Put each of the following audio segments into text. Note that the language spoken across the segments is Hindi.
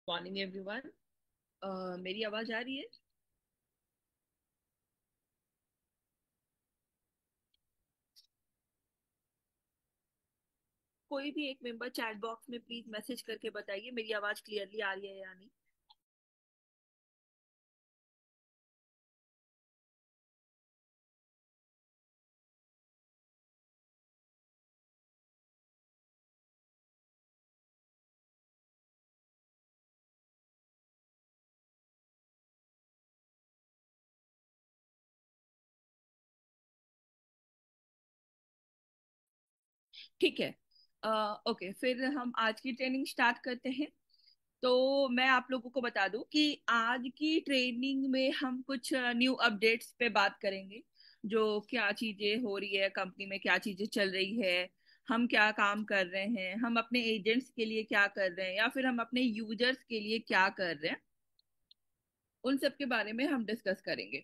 Morning everyone. मेरी आवाज आ रही है? कोई भी एक मेंबर चैट बॉक्स में प्लीज मैसेज करके बताइए मेरी आवाज क्लियरली आ रही है या नहीं। ठीक है। ओके, फिर हम आज की ट्रेनिंग स्टार्ट करते हैं। तो मैं आप लोगों को बता दूं कि आज की ट्रेनिंग में हम कुछ न्यू अपडेट्स पे बात करेंगे। जो क्या चीजें हो रही है कंपनी में, क्या चीजें चल रही है, हम क्या काम कर रहे हैं, हम अपने एजेंट्स के लिए क्या कर रहे हैं या फिर हम अपने यूजर्स के लिए क्या कर रहे हैं, उन सब के बारे में हम डिस्कस करेंगे।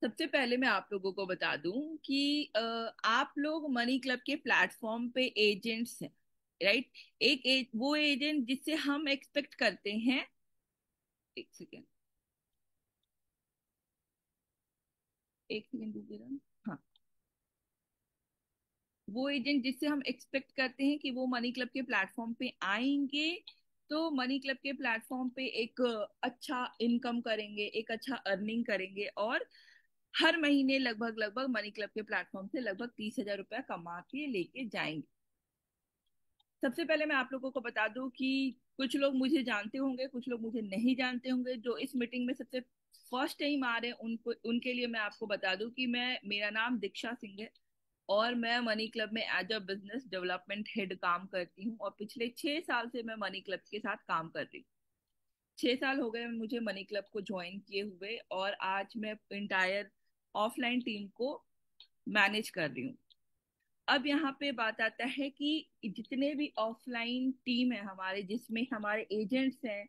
सबसे पहले मैं आप लोगों को बता दूं कि आप लोग मनी क्लब के प्लेटफॉर्म पे एजेंट्स हैं, राइट। वो एजेंट जिससे हम एक्सपेक्ट करते हैं। एक सेकेंड, एक सेकेंड दीजिएगा। हाँ, वो एजेंट जिससे हम एक्सपेक्ट करते हैं कि वो मनी क्लब के प्लेटफॉर्म पे आएंगे, तो मनी क्लब के प्लेटफॉर्म पे एक अच्छा इनकम करेंगे, एक अच्छा अर्निंग करेंगे और हर महीने लगभग लगभग मनी क्लब के प्लेटफॉर्म से लगभग 30,000 रुपया कमा के लेके जाएंगे। सबसे पहले मैं आप लोगों को बता दूं कि कुछ लोग मुझे जानते होंगे, कुछ लोग मुझे नहीं जानते होंगे। जो इस मीटिंग में सबसे फर्स्ट टाइम आ रहे हैं उनको, उनके लिए मैं आपको बता दूं कि मेरा नाम दीक्षा सिंह है और मैं मनी क्लब में as a business development head काम करती हूँ और पिछले 6 साल से मैं मनी क्लब के साथ काम कर रही हूँ। 6 साल हो गए मुझे मनी क्लब को ज्वाइन किए हुए और आज मैं इंटायर ऑफलाइन टीम को मैनेज कर रही हूँ। अब यहाँ पे बात आता है कि जितने भी ऑफलाइन टीम है हमारे, जिसमें हमारे एजेंट्स हैं,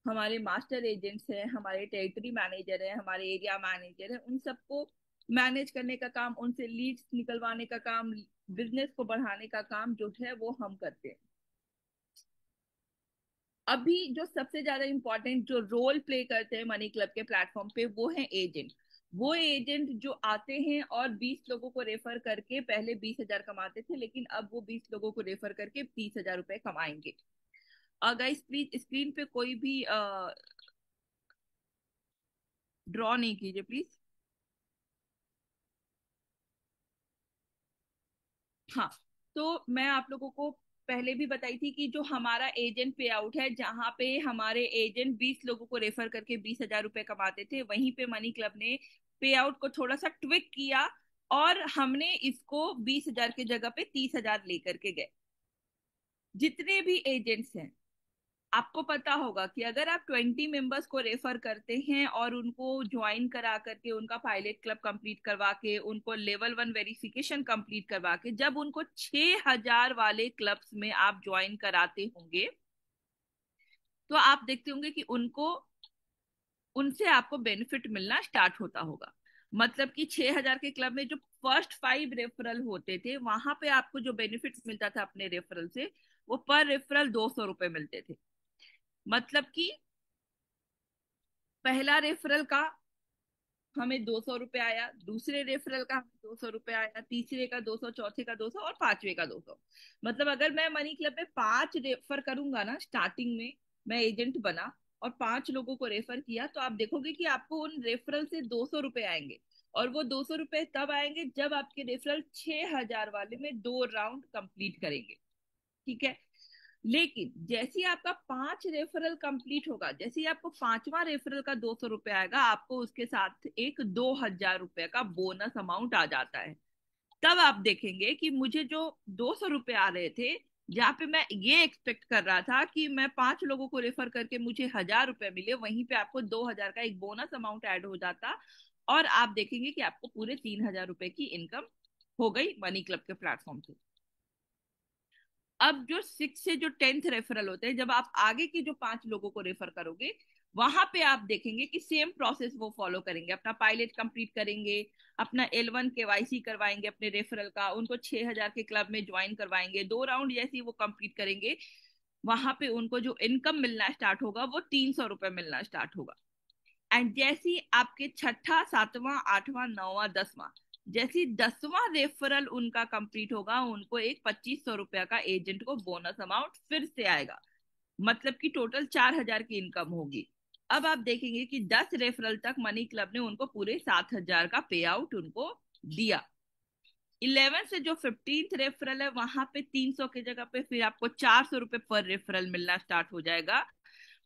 हमारे मास्टर एजेंट्स हैं, हमारे टेरिटरी मैनेजर है, हमारे एरिया मैनेजर है, उन सबको मैनेज करने का काम, उनसे लीड्स निकलवाने का काम, बिजनेस को बढ़ाने का काम जो है वो हम करते हैं। अभी जो सबसे ज्यादा इंपॉर्टेंट जो रोल प्ले करते हैं मनी क्लब के प्लेटफॉर्म पे वो है एजेंट। वो एजेंट जो आते हैं और 20 लोगों को रेफर करके, पहले 20,000 कमाते थे लेकिन अब वो 20 लोगों को रेफर करके 30,000 रुपए कमाएंगे। अगर प्लीज स्क्रीन पे कोई भी ड्रॉ नहीं कीजिए प्लीज। हाँ, तो मैं आप लोगों को पहले भी बताई थी कि जो हमारा एजेंट पे आउट है, जहां पे हमारे एजेंट 20 लोगों को रेफर करके 20,000 रुपए कमाते थे, वहीं पे मनी क्लब ने पे आउट को थोड़ा सा ट्विक किया और हमने इसको 20,000 की जगह पे 30,000 लेकर के गए। जितने भी एजेंट्स हैं, आपको पता होगा कि अगर आप 20 मेंबर्स को रेफर करते हैं और उनको ज्वाइन करा करके, उनका पायलट क्लब कंप्लीट करवा के, उनको लेवल 1 वेरिफिकेशन कंप्लीट करवा के, जब उनको 6,000 वाले क्लब्स में आप ज्वाइन कराते होंगे, तो आप देखते होंगे कि उनको, उनसे आपको बेनिफिट मिलना स्टार्ट होता होगा। मतलब कि 6,000 के क्लब में जो फर्स्ट 5 रेफरल होते थे, वहां पे आपको जो बेनिफिट मिलता था अपने रेफरल से, वो पर रेफरल 200 रुपए मिलते थे। मतलब कि पहला रेफरल का हमें 200 रुपये आया, दूसरे रेफरल का हमें 200 रुपये आया, तीसरे का 200, चौथे का 200 और पांचवे का 200। मतलब अगर मैं मनी क्लब में 5 रेफर करूंगा ना स्टार्टिंग में, मैं एजेंट बना और 5 लोगों को रेफर किया, तो आप देखोगे कि आपको उन रेफरल से 200 रुपये आएंगे। और वो 200 रुपये तब आएंगे जब आपके रेफरल 6,000 वाले में 2 राउंड कंप्लीट करेंगे। ठीक है। लेकिन जैसे ही आपका 5 रेफरल कंप्लीट होगा, जैसे ही आपको पांचवा रेफरल का 200 रुपये आएगा, आपको उसके साथ एक 2,000 रुपये का बोनस अमाउंट आ जाता है। तब आप देखेंगे कि मुझे जो 200 रुपये आ रहे थे, जहाँ पे मैं ये एक्सपेक्ट कर रहा था कि मैं 5 लोगों को रेफर करके मुझे 1,000 रुपये मिले, वहीं पे आपको 2,000 का एक बोनस अमाउंट ऐड हो जाता और आप देखेंगे कि आपको पूरे 3,000 रुपये की इनकम हो गई मनी क्लब के प्लेटफॉर्म से। अब जो 6 से जो 10th रेफरल होते हैं, जब आप आगे की जो 5 लोगों को रेफर करोगे, वहां पे आप देखेंगे कि सेम प्रोसेस वो फॉलो करेंगे, अपना पायलट कंप्लीट करेंगे, अपना L1 KYC करवाएंगे अपने रेफरल का, उनको 6,000 के क्लब में ज्वाइन करवाएंगे, 2 राउंड जैसे ही वो कंप्लीट करेंगे, वहां पे उनको जो इनकम मिलना स्टार्ट होगा वो 300 रुपये मिलना स्टार्ट होगा। एंड जैसे ही आपके छठा, सातवां, आठवां, नौवां, दसवां, जैसे ही 10वां रेफरल उनका कंप्लीट होगा, उनको एक 2500 रुपया का एजेंट को बोनस अमाउंट फिर से आएगा। मतलब कि टोटल 4000 की इनकम होगी। अब आप देखेंगे कि 10 रेफरल तक मनी क्लब ने उनको पूरे 7000 का पे आउट उनको दिया। 11 से जो 15th रेफरल है वहां पे 300 की जगह पे फिर आपको 400 रुपये पर रेफरल मिलना स्टार्ट हो जाएगा।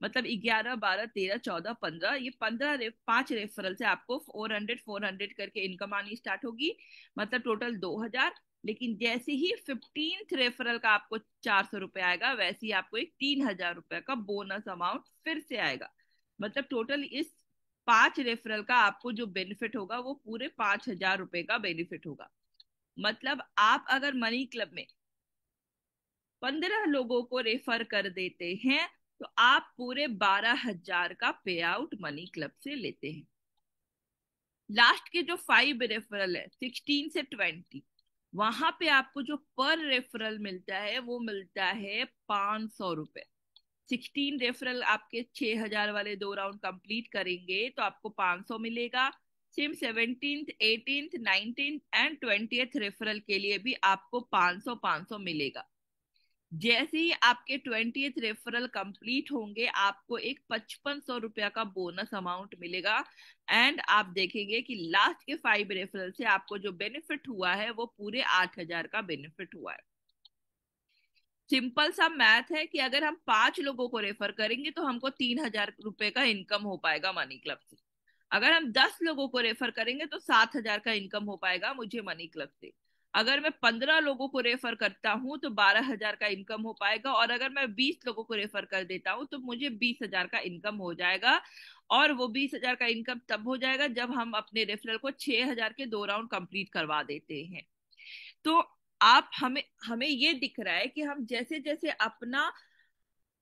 मतलब 11, 12, 13, 14, 15, ये 5 रेफरल से आपको 400 करके इनकम आनी स्टार्ट होगी। मतलब टोटल 2000। लेकिन जैसे ही 15th रेफरल का आपको 400 रुपये आएगा, वैसे ही आपको एक 3000 रुपये का बोनस अमाउंट फिर से आएगा। मतलब टोटल इस 5 रेफरल का आपको जो बेनिफिट होगा वो पूरे 5000 रुपये का बेनिफिट होगा। मतलब आप अगर मनी क्लब में 15 लोगों को रेफर कर देते हैं तो आप पूरे 12,000 का पे आउट मनी क्लब से लेते हैं। लास्ट के जो 5 रेफरल है 16 से 20, वहां पे आपको जो पर रेफरल मिलता है वो मिलता है 500 रुपये। 16 रेफरल आपके 6000 वाले 2 राउंड कंप्लीट करेंगे तो आपको 500 मिलेगा। Same 17th, 18th, 19th and 20th referral के लिए भी आपको 500 500 मिलेगा। जैसे ही आपके 20th रेफरल कंप्लीट होंगे, आपको एक 5500 रुपया का बोनस अमाउंट मिलेगा। एंड आप देखेंगे कि लास्ट के 5 रेफरल से आपको जो बेनिफिट हुआ है वो पूरे 8000 का बेनिफिट हुआ है। सिंपल सा मैथ है कि अगर हम 5 लोगों को रेफर करेंगे तो हमको 3000 रुपये का इनकम हो पाएगा मनी क्लब से। अगर हम 10 लोगों को रेफर करेंगे तो 7000 का इनकम हो पाएगा मुझे मनी क्लब से। अगर मैं 15 लोगों को रेफर करता हूं तो 12,000 का इनकम हो पाएगा। और अगर मैं 20 लोगों को रेफर कर देता हूं तो मुझे 20,000 का इनकम हो जाएगा। और वो 20,000 का इनकम तब हो जाएगा जब हम अपने रेफरल को 6,000 के 2 राउंड कंप्लीट करवा देते हैं। तो आप हमें हमें ये दिख रहा है कि हम जैसे जैसे अपना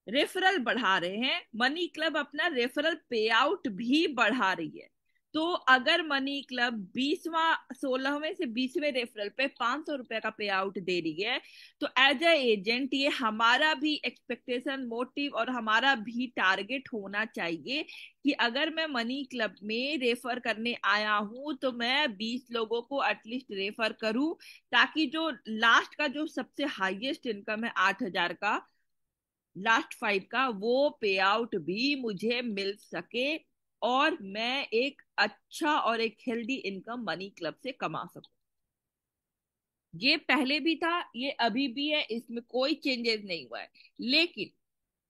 रेफरल बढ़ा रहे हैं, मनी क्लब अपना रेफरल पे आउट भी बढ़ा रही है। तो अगर मनी क्लब 20वां 16वें से 20वें रेफरल पे 500 रुपए का पे आउट दे रही है, तो एज ए एजेंट ये हमारा भी एक्सपेक्टेशन, मोटिव और हमारा भी टारगेट होना चाहिए कि अगर मैं मनी क्लब में रेफर करने आया हूं तो मैं 20 लोगों को एटलीस्ट रेफर करूं, ताकि जो लास्ट का जो सबसे हाईएस्ट इनकम है 8000 का, लास्ट 5 का वो पे आउट भी मुझे मिल सके और मैं एक अच्छा और एक हेल्दी इनकम मनी क्लब से कमा सकूं। ये पहले भी था, ये अभी भी है, इसमें कोई चेंजेस नहीं हुआ है। लेकिन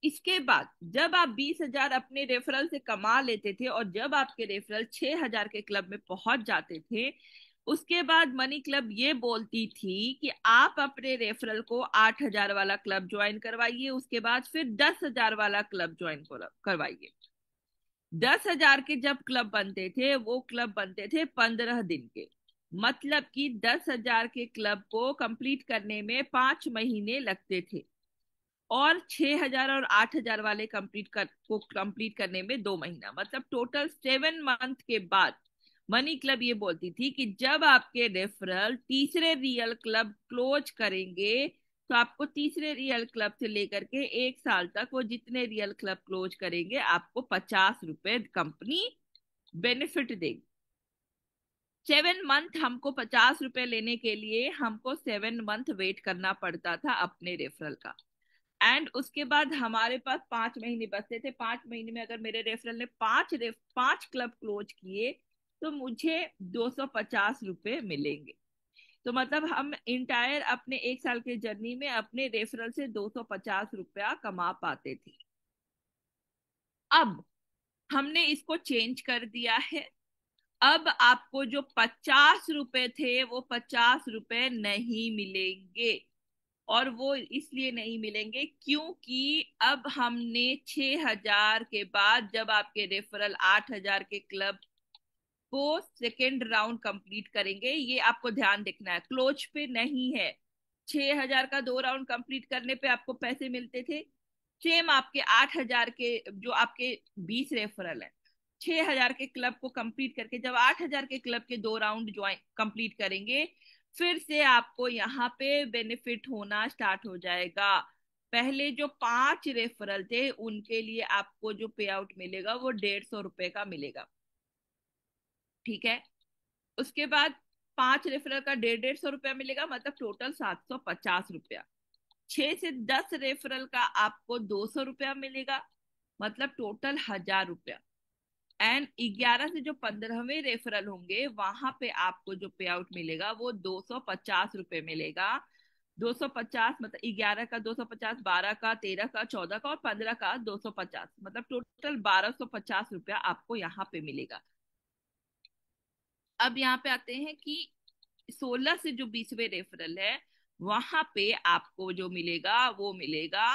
इसके बाद जब आप 20,000 अपने रेफरल से कमा लेते थे और जब आपके रेफरल 6,000 के क्लब में पहुंच जाते थे, उसके बाद मनी क्लब ये बोलती थी कि आप अपने रेफरल को 8,000 वाला क्लब ज्वाइन करवाइए, उसके बाद फिर 10,000 वाला क्लब ज्वाइन करवाइए। 10,000 के जब क्लब बनते थे वो क्लब बनते थे 15 दिन के। मतलब कि 10,000 के क्लब को कंप्लीट करने में 5 महीने लगते थे और 6,000 और 8,000 वाले कंप्लीट करने में 2 महीना, मतलब टोटल 7 मंथ के बाद मनी क्लब ये बोलती थी कि जब आपके रेफरल तीसरे रियल क्लब क्लोज करेंगे तो आपको तीसरे रियल क्लब से लेकर के 1 साल तक वो जितने रियल क्लब क्लोज करेंगे आपको 50 रुपए कंपनी बेनिफिट देगी। 7 मंथ हमको 50 रुपए लेने के लिए हमको 7 मंथ वेट करना पड़ता था अपने रेफरल का। एंड उसके बाद हमारे पास 5 महीने बचते थे। 5 महीने में अगर मेरे रेफरल ने 5 क्लब क्लोज किए तो मुझे 250 रुपये मिलेंगे। तो मतलब हम इंटायर अपने 1 साल के जर्नी में अपने रेफरल से 250 रुपया कमा पाते थे। अब हमने इसको चेंज कर दिया है। अब आपको जो 50 रुपए थे वो 50 रुपए नहीं मिलेंगे। और वो इसलिए नहीं मिलेंगे क्योंकि अब हमने 6,000 के बाद जब आपके रेफरल 8,000 के क्लब को सेकेंड राउंड कंप्लीट करेंगे, ये आपको ध्यान देखना है, क्लोज पे नहीं है। 6,000 का 2 राउंड कंप्लीट करने पे आपको पैसे मिलते थे। सेम आपके 8,000 के जो आपके 20 रेफरल है, 6,000 के क्लब को कंप्लीट करके जब 8,000 के क्लब के 2 राउंड ज्वाइन कंप्लीट करेंगे, फिर से आपको यहाँ पे बेनिफिट होना स्टार्ट हो जाएगा। पहले जो 5 रेफरल थे उनके लिए आपको जो पे आउट मिलेगा वो 150 रुपए का मिलेगा। ठीक है। उसके बाद 5 रेफरल का 150 रुपया मिलेगा, मतलब टोटल 750 रुपया। 6 से 10 रेफरल का आपको 200 रुपया मिलेगा, मतलब टोटल 1000 रुपया। एंड 11 से जो 15वें रेफरल होंगे वहां पे आपको जो पे आउट मिलेगा वो 250 रुपये मिलेगा। 250 मतलब 11 का 250, 12 का, 13 का, 14 का और 15 का 250, मतलब टोटल 1250 रुपया आपको यहाँ पे मिलेगा। अब यहाँ पे आते हैं कि 16 से जो 20वें रेफरल है वहां पे आपको जो मिलेगा वो मिलेगा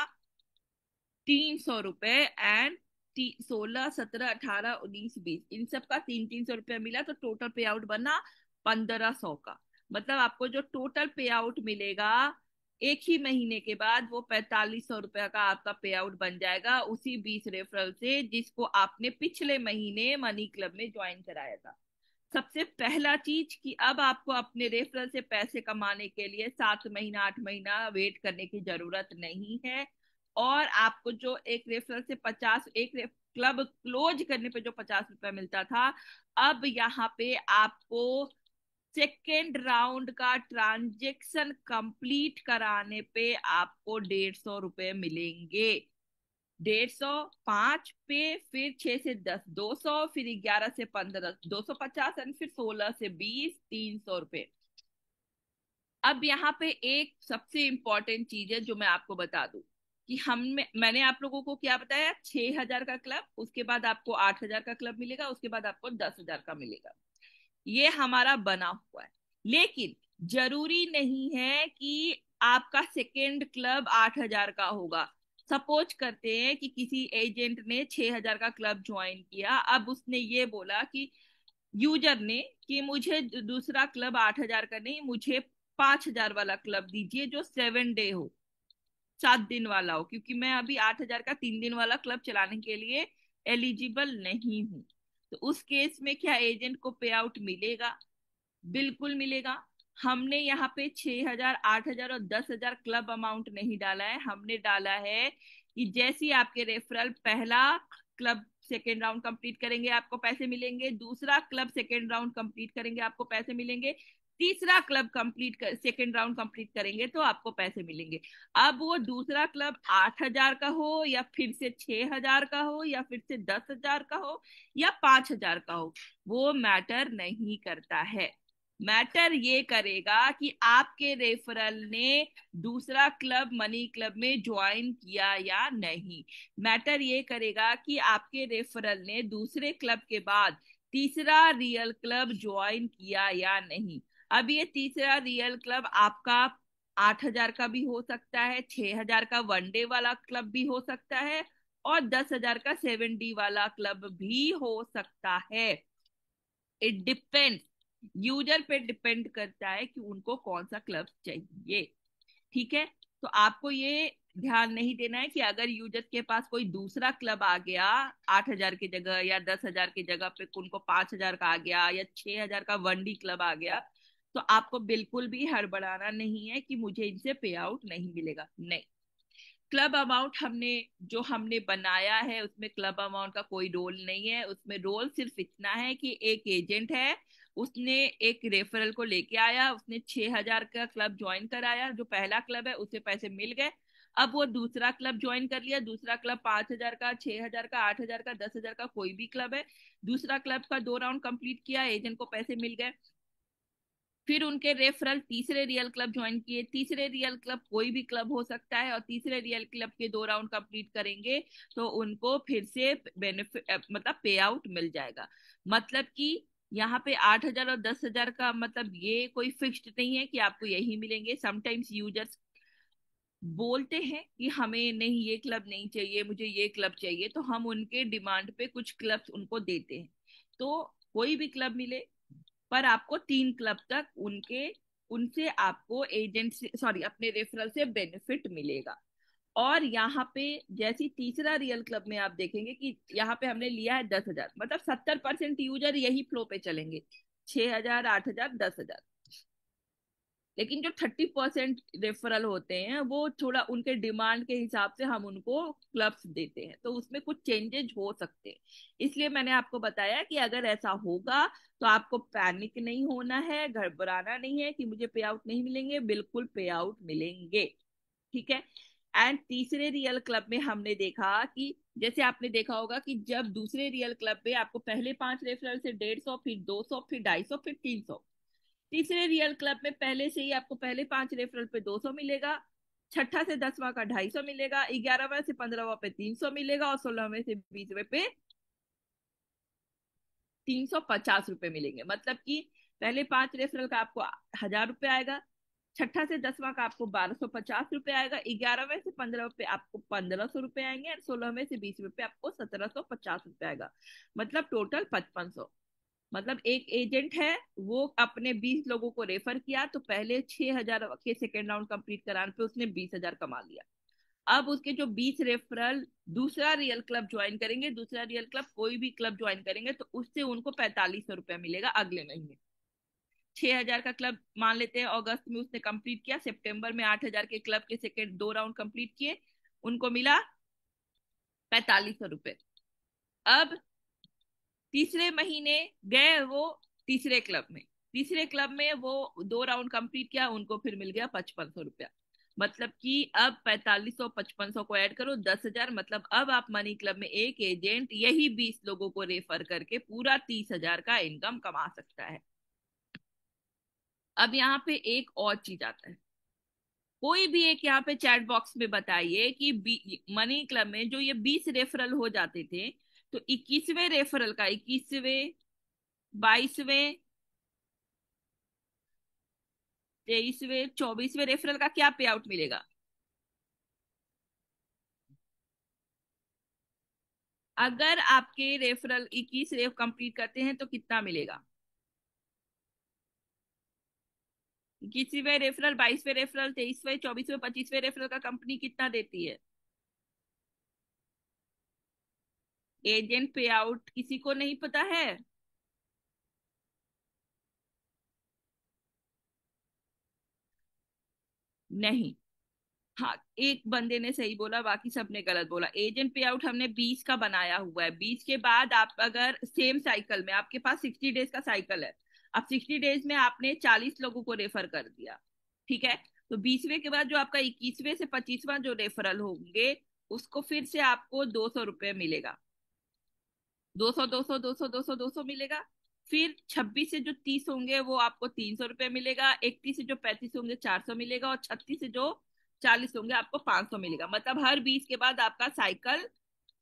300 रुपए। एंड 16, 17, 18, 19, 20 इन सब का 300 रुपया मिला, तो टोटल पे आउट बना 1500 का। मतलब आपको जो टोटल पे आउट मिलेगा एक ही महीने के बाद वो 4500 रुपया का आपका पे आउट बन जाएगा, उसी 20 रेफरल से जिसको आपने पिछले महीने मनी क्लब में ज्वाइन कराया था। सबसे पहला चीज कि अब आपको अपने रेफरल से पैसे कमाने के लिए 7 महीना 8 महीना वेट करने की जरूरत नहीं है। और आपको जो एक रेफरल से 50, क्लब क्लोज करने पे जो 50 रुपया मिलता था, अब यहाँ पे आपको सेकेंड राउंड का ट्रांजेक्शन कंप्लीट कराने पे आपको 150 रुपये मिलेंगे। 150, 5 पे, फिर 6 से 10 200, फिर 11 से 15 250, एंड फिर 16 से 20 300 रुपये। अब यहाँ पे एक सबसे इंपॉर्टेंट चीज है जो मैं आपको बता दूं कि मैंने आप लोगों को क्या बताया, 6 हजार का क्लब, उसके बाद आपको 8 हजार का क्लब मिलेगा, उसके बाद आपको 10 हजार का मिलेगा। ये हमारा बना हुआ है। लेकिन जरूरी नहीं है कि आपका सेकेंड क्लब 8 हजार का होगा। सपोज करते हैं कि किसी एजेंट ने 6 हजार का क्लब ज्वाइन किया, अब उसने ये बोला कि यूजर ने कि मुझे दूसरा क्लब 8 हजार का नहीं, मुझे 5 हजार वाला क्लब दीजिए जो 7 डे हो, 7 दिन वाला हो, क्योंकि मैं अभी 8 हजार का 3 दिन वाला क्लब चलाने के लिए एलिजिबल नहीं हूँ। तो उस केस में क्या एजेंट को पे आउट मिलेगा? बिल्कुल मिलेगा। हमने यहाँ पे 6 हजार, 8 हजार और 10 हजार क्लब अमाउंट नहीं डाला है, हमने डाला है कि जैसे ही आपके रेफरल पहला क्लब सेकेंड राउंड कंप्लीट करेंगे आपको पैसे मिलेंगे, दूसरा क्लब सेकेंड राउंड कंप्लीट करेंगे आपको पैसे मिलेंगे, तीसरा क्लब कंप्लीट कर सेकेंड राउंड कंप्लीट करेंगे तो आपको पैसे मिलेंगे। अब वो दूसरा क्लब 8 हजार का हो या फिर से 6 हजार का हो या फिर से 10 हजार का हो या 5 हजार का हो, वो मैटर नहीं करता है। मैटर ये करेगा कि आपके रेफरल ने दूसरा क्लब मनी क्लब में ज्वाइन किया या नहीं। मैटर ये करेगा कि आपके रेफरल ने दूसरे क्लब के बाद तीसरा रियल क्लब ज्वाइन किया या नहीं। अब ये तीसरा रियल क्लब आपका 8 हजार का भी हो सकता है, 6 हजार का 1 डे वाला क्लब भी हो सकता है, और 10 हजार का 7 डी वाला क्लब भी हो सकता है। इट डिपेंड, यूजर पे डिपेंड करता है कि उनको कौन सा क्लब चाहिए। ठीक है। तो आपको ये ध्यान नहीं देना है कि अगर यूजर के पास कोई दूसरा क्लब आ गया 8 हजार की जगह या 10 हजार की जगह पे उनको 5 हजार का आ गया या 6 हजार का 1 डी क्लब आ गया, तो आपको बिल्कुल भी हड़बड़ाना नहीं है कि मुझे इनसे पे आउट नहीं मिलेगा। नहीं, क्लब अमाउंट हमने बनाया है उसमें क्लब अमाउंट का कोई रोल नहीं है। उसमें रोल सिर्फ इतना है कि एक एजेंट है, उसने एक रेफरल को लेके आया, उसने 6 हजार का क्लब ज्वाइन कराया, जो पहला क्लब है उसे पैसे मिल गए। अब वो दूसरा क्लब ज्वाइन कर लिया, दूसरा क्लब 5 हजार का, 6 हजार का, 8 हजार का, 10 हजार का कोई भी क्लब है, दूसरा क्लब का 2 राउंड कंप्लीट किया, एजेंट को पैसे मिल गए। फिर उनके रेफरल तीसरे रियल क्लब ज्वाइन किए, तीसरे रियल क्लब कोई भी क्लब हो सकता है, और तीसरे रियल क्लब के 2 राउंड कंप्लीट करेंगे तो उनको फिर से बेनिफिट मतलब पे आउट मिल जाएगा। मतलब कि यहाँ पे 8 हजार और 10 हजार का मतलब ये कोई फिक्स्ड नहीं है कि आपको यही मिलेंगे। समटाइम्स यूजर्स बोलते हैं कि हमें नहीं ये क्लब नहीं चाहिए, मुझे ये क्लब चाहिए, तो हम उनके डिमांड पे कुछ क्लब्स उनको देते हैं। तो कोई भी क्लब मिले, पर आपको 3 क्लब तक उनके उनसे आपको एजेंट से सॉरी अपने रेफरल से बेनिफिट मिलेगा। और यहाँ पे जैसी तीसरा रियल क्लब में आप देखेंगे कि यहाँ पे हमने लिया है 10 हजार, मतलब 70% यूजर यही फ्लो पे चलेंगे, 6 हजार, 8 हजार, 10 हजार। लेकिन जो 30% रेफरल होते हैं वो थोड़ा उनके डिमांड के हिसाब से हम उनको क्लब्स देते हैं, तो उसमें कुछ चेंजेस हो सकते हैं। इसलिए मैंने आपको बताया कि अगर ऐसा होगा तो आपको पैनिक नहीं होना है, घबराना नहीं है कि मुझे पे आउट नहीं मिलेंगे, बिल्कुल पे आउट मिलेंगे। ठीक है। एंड तीसरे रियल क्लब में हमने देखा कि जैसे आपने देखा होगा कि जब दूसरे रियल क्लब में आपको पहले 5 रेफरल से 150, फिर 200, फिर 250, फिर 300। तीसरे रियल क्लब में पहले से ही आपको पहले 5 रेफरल पे 200 मिलेगा, छठा से 10वां का 250 मिलेगा, 11वां से 15वां पे 300 मिलेगा, और 16वें से 20वें पे 350 रुपए मिलेंगे। मतलब कि पहले 5 रेफरल का आपको 1000 रुपये आएगा, छठा से 10वां का आपको 1250 रुपये आएगा, 11वें से 15वें पे आपको 1500 रुपये आएंगे, और 16वें से 20वें पे आपको 1750 रुपये आएगा। मतलब टोटल 5500। मतलब एक एजेंट है, वो अपने 20 लोगों को रेफर किया, तो पहले 6000 के सेकेंड राउंड कंप्लीट कराने पे उसने 20,000 कमा लिया। अब उसके जो 20 रेफरल दूसरा रियल क्लब ज्वाइन करेंगे, दूसरा रियल क्लब कोई भी क्लब ज्वाइन करेंगे, तो उससे उनको 4500 रुपया मिलेगा अगले महीने। 6000 का क्लब मान लेते हैं अगस्त में उसने कंप्लीट किया, सितंबर में 8000 के क्लब के सेकेंड 2 राउंड कंप्लीट किए, उनको मिला 4500 रुपये। अब तीसरे महीने गए वो तीसरे क्लब में, तीसरे क्लब में वो 2 राउंड कंप्लीट किया, उनको फिर मिल गया 5500 रुपया। मतलब कि अब 4500 5500 को ऐड करो 10,000, मतलब अब आप मनी क्लब में एक एजेंट यही 20 लोगों को रेफर करके पूरा 30,000 का इनकम कमा सकता है। अब यहाँ पे एक और चीज आता है, कोई भी एक यहाँ पे चैट बॉक्स में बताइए कि मनी क्लब में जो ये 20 रेफरल हो जाते थे, तो 21वें रेफरल का 21वें 22वें 23वें 24वें रेफरल का क्या पे आउट मिलेगा? अगर आपके रेफरल 21 रेफ कंप्लीट करते हैं तो कितना मिलेगा? 21वें रेफरल, 22वें रेफरल, 23वें, 24वें, 25वें रेफरल का कंपनी कितना देती है? एजेंट पे आउट किसी को नहीं पता है? नहीं। हाँ, एक बंदे ने सही बोला, बाकी सबने गलत बोला। एजेंट पे आउट हमने 20 का बनाया हुआ है। 20 के बाद आप अगर सेम साइकिल में, आपके पास 60 डेज का साइकिल है, अब 60 डेज में आपने 40 लोगों को रेफर कर दिया, ठीक है? तो 20वें के बाद जो आपका 21वें से 25वां जो रेफरल होंगे, उसको फिर से आपको 200 रुपये मिलेगा। 200 200 200 200 200 मिलेगा। फिर 26 से जो 30 होंगे वो आपको 300 रुपये मिलेगा, 31 से जो 35 होंगे 400 मिलेगा, और 36 से जो 40 होंगे आपको 500 मिलेगा। मतलब हर 20 के बाद आपका साइकिल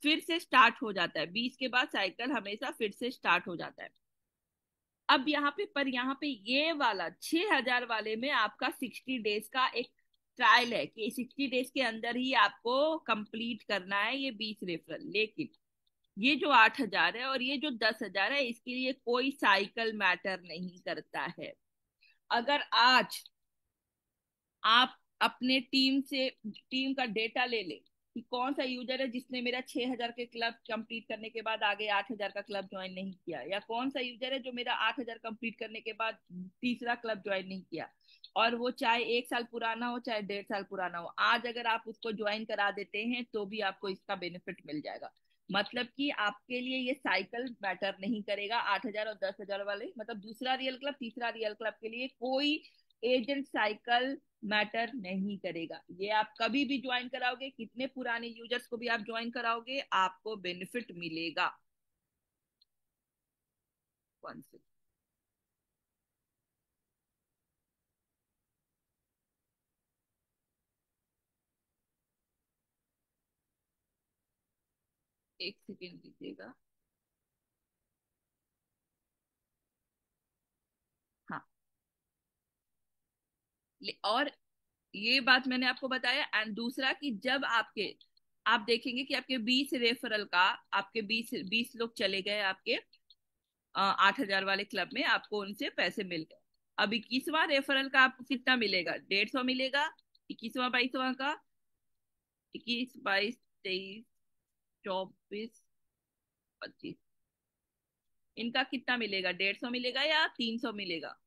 फिर से स्टार्ट हो जाता है, 20 के बाद साइकिल हमेशा फिर से स्टार्ट हो जाता है। अब यहाँ पे पर यहाँ पे ये वाला 6000 वाले में आपका 60 डेज का एक ट्रायल है कि 60 डेज के अंदर ही आपको कंप्लीट करना है ये 20 रेफरल। लेकिन ये जो 8,000 है और ये जो 10,000 है, इसके लिए कोई साइकिल मैटर नहीं करता है। अगर आज आप अपने टीम का डेटा ले ले कि कौन सा यूजर है जिसने मेरा 6,000 के क्लब कंप्लीट करने के बाद आगे 8,000 का क्लब ज्वाइन नहीं किया, या कौन सा यूजर है जो मेरा 8,000 कंप्लीट करने के बाद तीसरा क्लब ज्वाइन नहीं किया, और वो चाहे 1 साल पुराना हो चाहे 1.5 साल पुराना हो, आज अगर आप उसको ज्वाइन करा देते हैं तो भी आपको इसका बेनिफिट मिल जाएगा। मतलब कि आपके लिए ये साइकिल मैटर नहीं करेगा। 8,000 और 10,000 वाले, मतलब दूसरा रियल क्लब तीसरा रियल क्लब के लिए कोई एजेंट साइकिल मैटर नहीं करेगा। ये आप कभी भी ज्वाइन कराओगे, कितने पुराने यूजर्स को भी आप ज्वाइन कराओगे, आपको बेनिफिट मिलेगा। 1 से एक सेकेंड दीजिएगा। हाँ, और ये बात मैंने आपको बताया। एंड दूसरा कि जब आपके आप देखेंगे कि आपके 20 रेफरल का, आपके 20 20 लोग चले गए आपके 8,000 वाले क्लब में, आपको उनसे पैसे मिल गए। अब 21वां रेफरल का आपको कितना मिलेगा? 150 मिलेगा। 21वां 22वां का, 21 22 23 24 25, इनका कितना मिलेगा? 150 मिलेगा या 300 मिलेगा?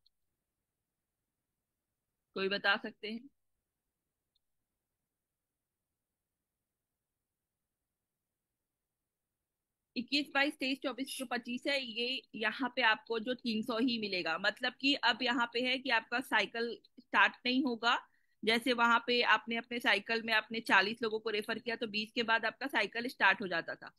कोई बता सकते हैं? 21, 22, 23, 24, जो 25 है, ये यहाँ पे आपको जो 300 ही मिलेगा। मतलब कि अब यहाँ पे है कि आपका साइकिल स्टार्ट नहीं होगा। जैसे वहां पे आपने अपने साइकिल में आपने 40 लोगों को रेफर किया तो 20 के बाद आपका साइकिल स्टार्ट हो जाता था।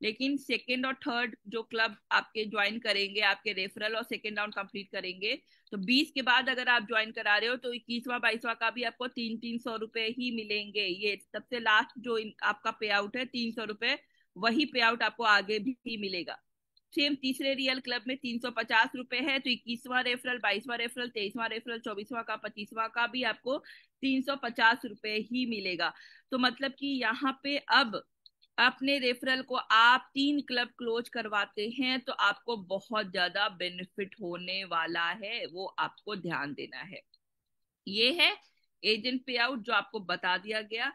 लेकिन सेकेंड और थर्ड जो क्लब आपके ज्वाइन करेंगे, आपके रेफरल और सेकेंड राउंड कंप्लीट करेंगे, तो 20 के बाद अगर आप ज्वाइन करा रहे हो तो 21वां 22वां का भी आपको 300 रुपए ही मिलेंगे। ये सबसे लास्ट जो आपका पे आउट है 300 रुपए, वही पे आउट आपको आगे भी मिलेगा। सेम तीसरे रियल क्लब में 350 रुपए है, तो 21वां रेफरल, 22वां रेफरल, 23वां रेफरल, 24वां का, 25वां का भी आपको 350 रुपए ही मिलेगा। तो मतलब कि यहाँ पे अब अपने रेफरल को आप 3 क्लब क्लोज करवाते हैं तो आपको बहुत ज्यादा बेनिफिट होने वाला है, वो आपको ध्यान देना है। ये है एजेंट पे आउट जो आपको बता दिया गया।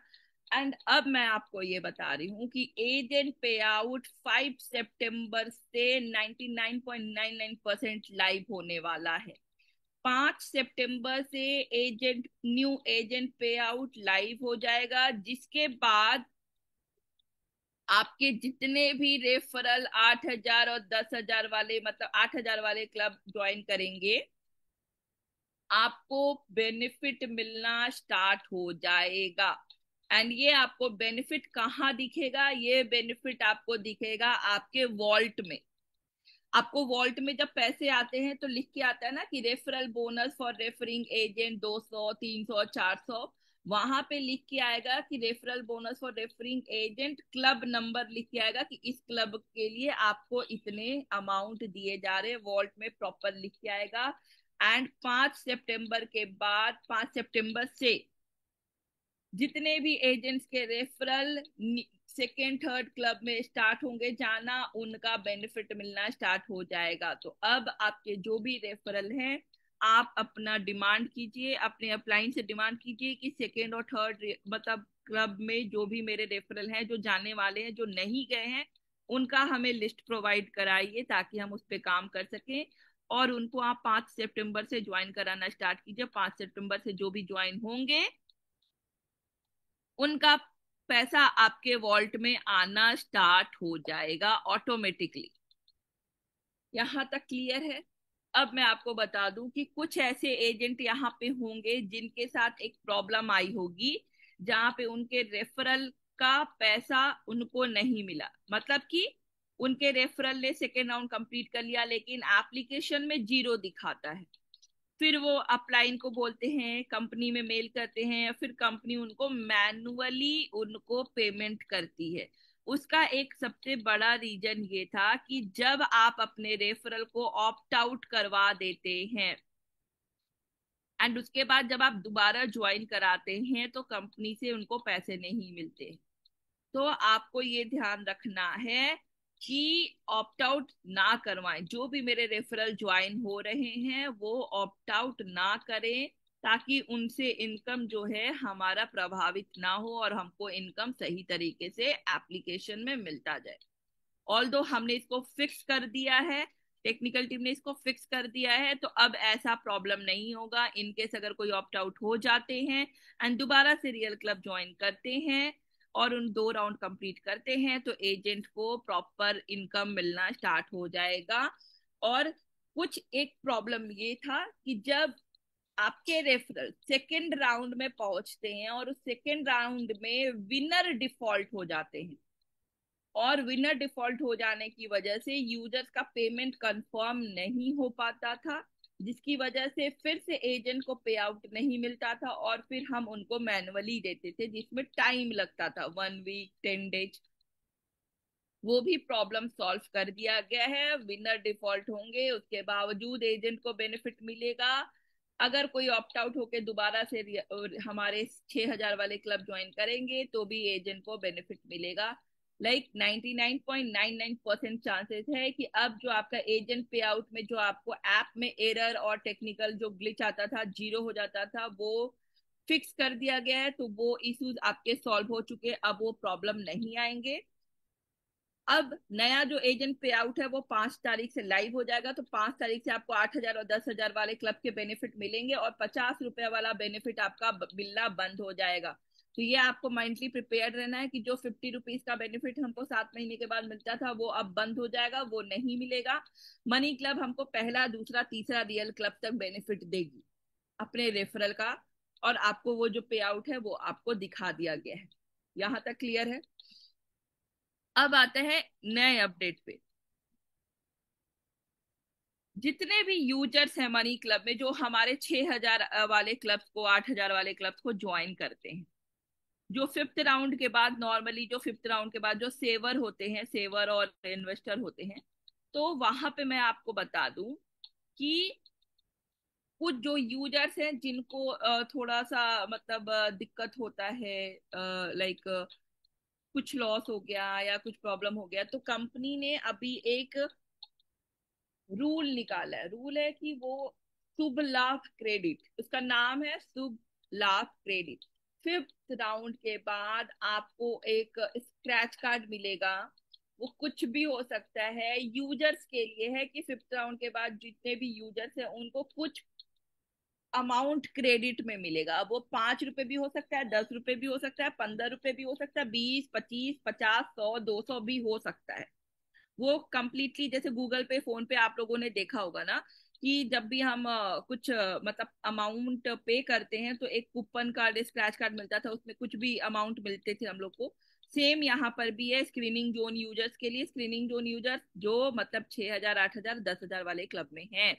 एंड अब मैं आपको ये बता रही हूँ कि एजेंट पे आउट 5 सितंबर से 99.99% लाइव होने वाला है। 5 सितंबर से एजेंट, न्यू एजेंट पे आउट लाइव हो जाएगा, जिसके बाद आपके जितने भी रेफरल 8,000 और 10,000 वाले, मतलब 8,000 वाले क्लब ज्वाइन करेंगे, आपको बेनिफिट मिलना स्टार्ट हो जाएगा। एंड ये आपको बेनिफिट कहाँ दिखेगा? ये बेनिफिट आपको दिखेगा आपके वॉल्ट में। आपको वॉल्ट में जब पैसे आते हैं तो लिख के आता है ना कि referral bonus for referring agent 200, 300, 400। वहां पे लिख के आएगा कि referral bonus for referring agent, club number लिख के आएगा कि इस क्लब के लिए आपको इतने अमाउंट दिए जा रहे हैं, वॉल्ट में प्रॉपर लिख के आएगा। एंड 5 सितंबर के बाद, 5 सितंबर से जितने भी एजेंट्स के रेफरल सेकेंड थर्ड क्लब में स्टार्ट होंगे जाना, उनका बेनिफिट मिलना स्टार्ट हो जाएगा। तो अब आपके जो भी रेफरल हैं, आप अपना डिमांड कीजिए, अपने अपलाइन से डिमांड कीजिए कि सेकेंड और थर्ड मतलब क्लब में जो भी मेरे रेफरल हैं जो जाने वाले हैं, जो नहीं गए हैं, उनका हमें लिस्ट प्रोवाइड कराइए ताकि हम उस पर काम कर सकें। और उनको आप 5 सितंबर से ज्वाइन कराना स्टार्ट कीजिए। 5 सितंबर से जो भी ज्वाइन होंगे उनका पैसा आपके वॉल्ट में आना स्टार्ट हो जाएगा ऑटोमेटिकली। यहां तक क्लियर है? अब मैं आपको बता दूं कि कुछ ऐसे एजेंट यहाँ पे होंगे जिनके साथ एक प्रॉब्लम आई होगी, जहां पे उनके रेफरल का पैसा उनको नहीं मिला। मतलब कि उनके रेफरल ने सेकेंड राउंड कंप्लीट कर लिया लेकिन एप्लीकेशन में जीरो दिखाता है। फिर वो अपलाइन को बोलते हैं, कंपनी में मेल करते हैं, फिर कंपनी उनको मैनुअली उनको पेमेंट करती है। उसका एक सबसे बड़ा रीजन ये था कि जब आप अपने रेफरल को ऑप्ट आउट करवा देते हैं एंड उसके बाद जब आप दोबारा ज्वाइन कराते हैं तो कंपनी से उनको पैसे नहीं मिलते। तो आपको ये ध्यान रखना है कि ऑप्ट आउट ना करवाएं। जो भी मेरे रेफरल ज्वाइन हो रहे हैं वो ऑप्ट आउट ना करें, ताकि उनसे इनकम जो है हमारा प्रभावित ना हो और हमको इनकम सही तरीके से एप्लीकेशन में मिलता जाए। ऑल्दो हमने इसको फिक्स कर दिया है, टेक्निकल टीम ने इसको फिक्स कर दिया है, तो अब ऐसा प्रॉब्लम नहीं होगा। इनकेस अगर कोई ऑप्ट आउट हो जाते हैं एंड दोबारा से रियल क्लब ज्वाइन करते हैं और उन 2 राउंड कंप्लीट करते हैं तो एजेंट को प्रॉपर इनकम मिलना स्टार्ट हो जाएगा। और कुछ एक प्रॉब्लम ये था कि जब आपके रेफरल सेकेंड राउंड में पहुंचते हैं और उस सेकेंड राउंड में विनर डिफॉल्ट हो जाते हैं, और विनर डिफॉल्ट हो जाने की वजह से यूजर्स का पेमेंट कंफर्म नहीं हो पाता था, जिसकी वजह से फिर से एजेंट को पे आउट नहीं मिलता था और फिर हम उनको मैनुअली देते थे जिसमें टाइम लगता था, 1 वीक, 10 डेज। वो भी प्रॉब्लम सॉल्व कर दिया गया है। विनर डिफॉल्ट होंगे उसके बावजूद एजेंट को बेनिफिट मिलेगा। अगर कोई ऑप्ट आउट होके दोबारा से हमारे 6,000 वाले क्लब ज्वाइन करेंगे तो भी एजेंट को बेनिफिट मिलेगा। लाइक 99.99% चांसेस है कि अब जो आपका एजेंट पे आउट में जो आपको ऐप में एरर और टेक्निकल जो ग्लिच आता था, जीरो हो जाता था, वो फिक्स कर दिया गया है। तो वो इश्यूज आपके सॉल्व हो चुके, अब वो प्रॉब्लम नहीं आएंगे। अब नया जो एजेंट पे आउट है वो 5 तारीख से लाइव हो जाएगा, तो 5 तारीख से आपको 8,000 और 10,000 वाले क्लब के बेनिफिट मिलेंगे और 50 रुपए वाला बेनिफिट आपका मिलना बंद हो जाएगा। तो ये आपको माइंडली प्रिपेयर रहना है कि जो 50 रुपीज का बेनिफिट हमको 7 महीने के बाद मिलता था वो अब बंद हो जाएगा, वो नहीं मिलेगा। मनी क्लब हमको पहला, दूसरा, तीसरा रियल क्लब तक बेनिफिट देगी अपने रेफरल का, और आपको वो जो पे आउट है वो आपको दिखा दिया गया है। यहां तक क्लियर है? अब आते हैं नए अपडेट पे। जितने भी यूजर्स हैं मनी क्लब में, जो हमारे 6,000 वाले क्लब्स को, 8,000 वाले क्लब्स को ज्वाइन करते हैं, जो फिफ्थ राउंड के बाद, नॉर्मली जो फिफ्थ राउंड के बाद जो सेवर होते हैं, सेवर और इन्वेस्टर होते हैं, तो वहां पे मैं आपको बता दूं कि कुछ जो यूजर्स हैं जिनको थोड़ा सा मतलब दिक्कत होता है, लाइक कुछ लॉस हो गया या कुछ प्रॉब्लम हो गया, तो कंपनी ने अभी एक रूल निकाला है। रूल है कि वो शुभ लाभ क्रेडिट, उसका नाम है शुभ लाभ क्रेडिट। फिफ्थ राउंड के बाद आपको एक स्क्रैच कार्ड मिलेगा। वो कुछ भी हो सकता है, यूजर्स के लिए है कि फिफ्थ राउंड के बाद जितने भी यूजर्स हैं उनको कुछ अमाउंट क्रेडिट में मिलेगा। अब वो 5 रुपए भी हो सकता है, 10 रुपए भी हो सकता है, 15 रुपए भी हो सकता है, 20, 25, 50, 100, 200 भी हो सकता है। वो कंप्लीटली, जैसे गूगल पे, फोन पे आप लोगों ने देखा होगा ना कि जब भी हम कुछ मतलब अमाउंट पे करते हैं तो एक कूपन कार्ड, स्क्रैच कार्ड मिलता था, उसमें कुछ भी अमाउंट मिलते थे हम लोग को। सेम यहाँ पर भी है स्क्रीनिंग जोन यूजर्स के लिए। स्क्रीनिंग जोन यूजर्स जो मतलब 6,000, 8,000, 10,000 वाले क्लब में हैं,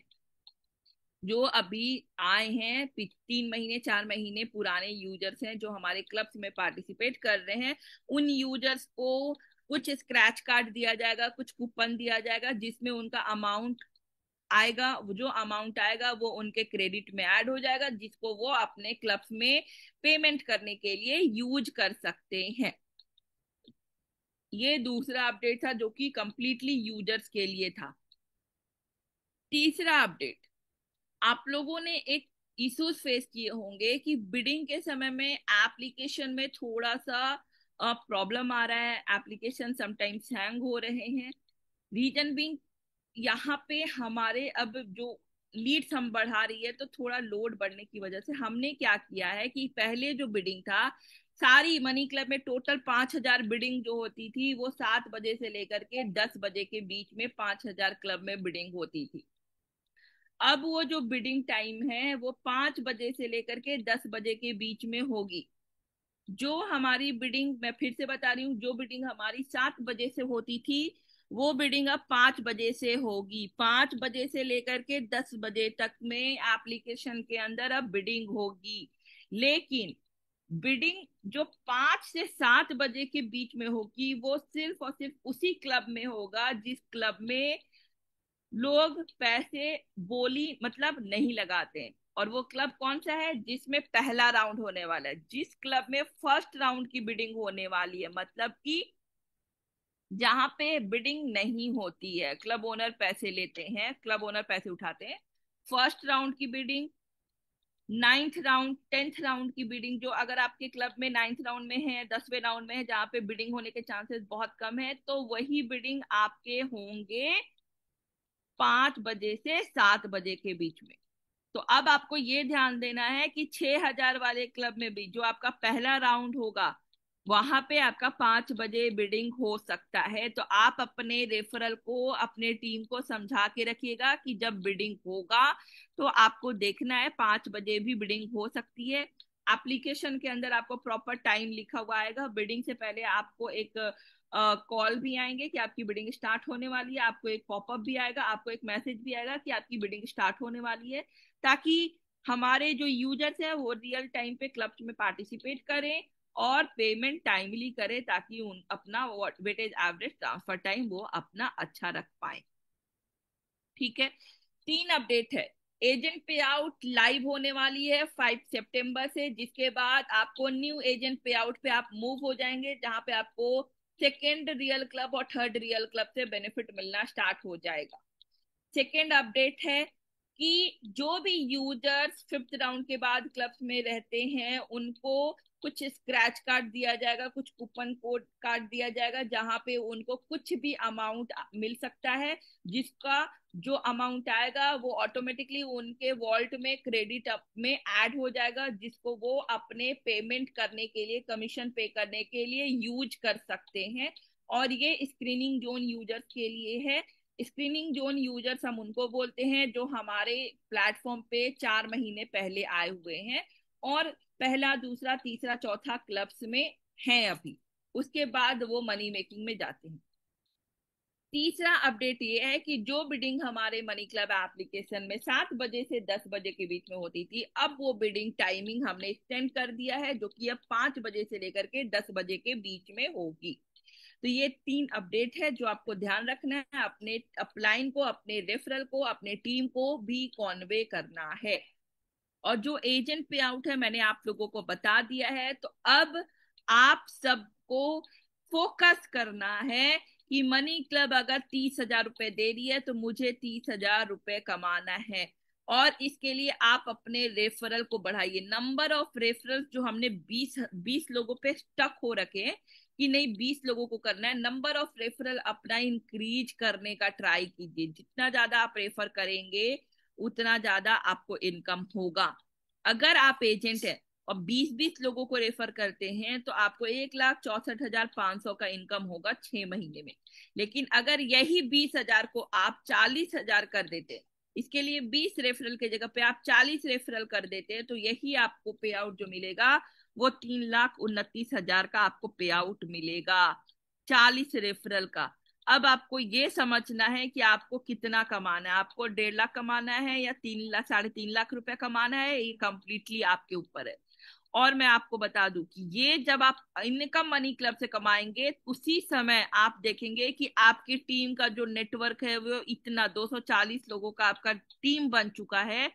जो अभी आए हैं, 3 महीने 4 महीने पुराने यूजर्स हैं जो हमारे क्लब्स में पार्टिसिपेट कर रहे हैं, उन यूजर्स को कुछ स्क्रैच कार्ड दिया जाएगा, कुछ कूपन दिया जाएगा, जिसमें उनका अमाउंट आएगा। वो जो अमाउंट आएगा वो उनके क्रेडिट में ऐड हो जाएगा, जिसको वो अपने क्लब्स में पेमेंट करने के लिए यूज कर सकते हैं। ये दूसरा अपडेट था जो कि कंप्लीटली यूजर्स के लिए था। तीसरा अपडेट, आप लोगों ने एक इश्यूज फेस किए होंगे कि बिडिंग के समय में एप्लीकेशन में थोड़ा सा प्रॉब्लम आ रहा है, एप्लीकेशन समटाइम्स हैंग हो रहे हैं। रीजन बीइंग, यहाँ पे हमारे अब जो लीड्स हम बढ़ा रही है तो थोड़ा लोड बढ़ने की वजह से हमने क्या किया है कि पहले जो बिडिंग था, सारी मनी क्लब में टोटल 5,000 बिडिंग जो होती थी वो 7 बजे से लेकर के 10 बजे के बीच में 5,000 क्लब में बिडिंग होती थी। अब वो जो बिडिंग टाइम है वो 5 बजे से लेकर के 10 बजे के बीच में होगी। जो हमारी बिडिंग, मैं फिर से बता रही हूँ, जो बिडिंग हमारी 7 बजे से होती थी वो बिडिंग अब 5 बजे से होगी। 5 बजे से लेकर के 10 बजे तक में एप्लीकेशन के अंदर अब बिडिंग होगी। लेकिन बिडिंग जो 5 से 7 बजे के बीच में होगी वो सिर्फ और सिर्फ उसी क्लब में होगा जिस क्लब में लोग पैसे बोली मतलब नहीं लगाते हैं। और वो क्लब कौन सा है? जिसमें पहला राउंड होने वाला है। जिस क्लब में फर्स्ट राउंड की बिडिंग होने वाली है, मतलब कि जहां पे बिडिंग नहीं होती है, क्लब ओनर पैसे लेते हैं, क्लब ओनर पैसे उठाते हैं। फर्स्ट राउंड की bidding, ninth round, 10th round की बिडिंग, जो अगर आपके क्लब में 9th राउंड में है, 10वें राउंड में है, जहाँ पे बिडिंग होने के चांसेस बहुत कम है, तो वही बिडिंग आपके होंगे 5 बजे से 7 बजे के बीच में। तो अब आपको ये ध्यान देना है कि 6,000 वाले क्लब में भी जो आपका पहला राउंड होगा वहां पे आपका 5 बजे बिडिंग हो सकता है। तो आप अपने रेफरल को, अपने टीम को समझा के रखिएगा कि जब बिडिंग होगा तो आपको देखना है 5 बजे भी बिडिंग हो सकती है। एप्लीकेशन के अंदर आपको प्रॉपर टाइम लिखा हुआ आएगा। बिडिंग से पहले आपको एक कॉल भी आएंगे कि आपकी बिडिंग स्टार्ट होने वाली है, आपको एक पॉपअप भी आएगा, आपको एक मैसेज भी आएगा कि आपकी बिडिंग स्टार्ट होने वाली है, ताकि हमारे जो यूजर्स हैं वो रियल टाइम पे क्लब्स में पार्टिसिपेट करें और पेमेंट टाइमली करें, ताकि उन अपना वेटेज एवरेज ट्रांसफर टाइम वो अपना अच्छा रख पाए। ठीक है। 3 अपडेट है। एजेंट पे आउट लाइव होने वाली है 5 सितंबर से, जिसके बाद आपको न्यू एजेंट पे आउट पे आप मूव हो जाएंगे, जहां पे आपको सेकेंड रियल क्लब और थर्ड रियल क्लब से बेनिफिट मिलना स्टार्ट हो जाएगा। सेकेंड अपडेट है कि जो भी यूजर्स फिफ्थ राउंड के बाद क्लब्स में रहते हैं उनको कुछ स्क्रैच कार्ड दिया जाएगा, कुछ कूपन कोड कार्ड दिया जाएगा, जहां पे उनको कुछ भी अमाउंट मिल सकता है, जिसका जो अमाउंट आएगा वो ऑटोमेटिकली उनके वॉल्ट में क्रेडिट में ऐड हो जाएगा, जिसको वो अपने पेमेंट करने के लिए, कमीशन पे करने के लिए यूज कर सकते हैं। और ये स्क्रीनिंग जोन यूजर्स के लिए है। स्क्रीनिंग जोन यूजर्स हम उनको बोलते हैं जो हमारे प्लेटफॉर्म पे 4 महीने पहले आए हुए हैं और पहला, दूसरा, तीसरा, चौथा क्लब्स में हैं अभी। उसके बाद वो मनी मेकिंग में जाते हैं। तीसरा अपडेट ये है कि जो बिडिंग हमारे मनी क्लब एप्लीकेशन में 7 बजे से 10 बजे के बीच में होती थी, अब वो बिडिंग टाइमिंग हमने एक्सटेंड कर दिया है, जो कि अब 5 बजे से लेकर के 10 बजे के बीच में होगी। तो ये 3 अपडेट है जो आपको ध्यान रखना है, अपने अपलाइन को, अपने रेफरल को, अपने टीम को भी कॉन्वे करना है। और जो एजेंट पे आउट है मैंने आप लोगों को बता दिया है। तो अब आप सबको फोकस करना है कि मनी क्लब अगर 30,000 रुपए दे रही है तो मुझे 30,000 रुपए कमाना है। और इसके लिए आप अपने रेफरल को बढ़ाइए। नंबर ऑफ रेफरल जो हमने 20 लोगों पे स्टक हो रखे हैं कि नहीं 20 लोगों को करना है, नंबर ऑफ रेफरल अपना इंक्रीज करने का ट्राई कीजिए। जितना ज्यादा आप रेफर करेंगे उतना ज्यादा आपको इनकम होगा। अगर आप एजेंट है और 20-20 लोगों को रेफर करते हैं तो आपको 1,64,500 का इनकम होगा 6 महीने में। लेकिन अगर यही 20,000 को आप 40,000 कर देते, इसके लिए 20 रेफरल की जगह पे आप 40 रेफरल कर देते हैं, तो यही आपको पे आउट जो मिलेगा वो 3,29,000 का आपको पे आउट मिलेगा 40 रेफरल का। अब आपको ये समझना है कि आपको कितना कमाना है, आपको 1.5 लाख कमाना है या 3 लाख, 3.5 लाख रुपया कमाना है, ये कंप्लीटली आपके ऊपर है। और मैं आपको बता दूं कि ये जब आप इनकम मनी क्लब से कमाएंगे उसी समय आप देखेंगे कि आपकी टीम का जो नेटवर्क है वो इतना 240 लोगों का आपका टीम बन चुका है।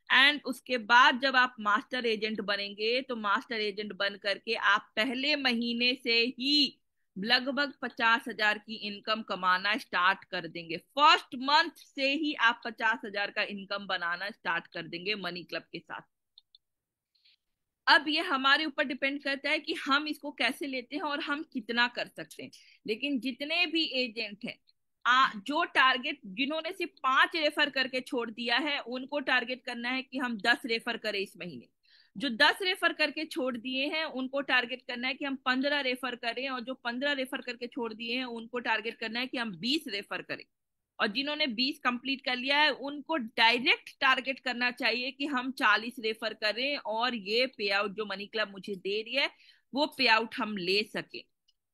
एंड उसके बाद जब आप मास्टर एजेंट बनेंगे तो मास्टर एजेंट बन करके आप पहले महीने से ही लगभग 50,000 की इनकम कमाना स्टार्ट कर देंगे। फर्स्ट मंथ से ही आप 50,000 का इनकम बनाना स्टार्ट कर देंगे मनी क्लब के साथ। अब ये हमारे ऊपर डिपेंड करता है कि हम इसको कैसे लेते हैं और हम कितना कर सकते हैं। लेकिन जितने भी एजेंट हैं जो टारगेट, जिन्होंने सिर्फ 5 रेफर करके छोड़ दिया है, उनको टारगेट करना है कि हम 10 रेफर करें इस महीने। जो 10 रेफर करके छोड़ दिए हैं उनको टारगेट करना है कि हम 15 रेफर करें, और जो 15 रेफर करके छोड़ दिए हैं उनको टारगेट करना है कि हम 20 रेफर करें। और जिन्होंने 20 कंप्लीट कर लिया है उनको डायरेक्ट टारगेट करना चाहिए कि हम 40 रेफर करें और ये पे आउट जो मनी क्लब मुझे दे रही है वो पे आउट हम ले सके।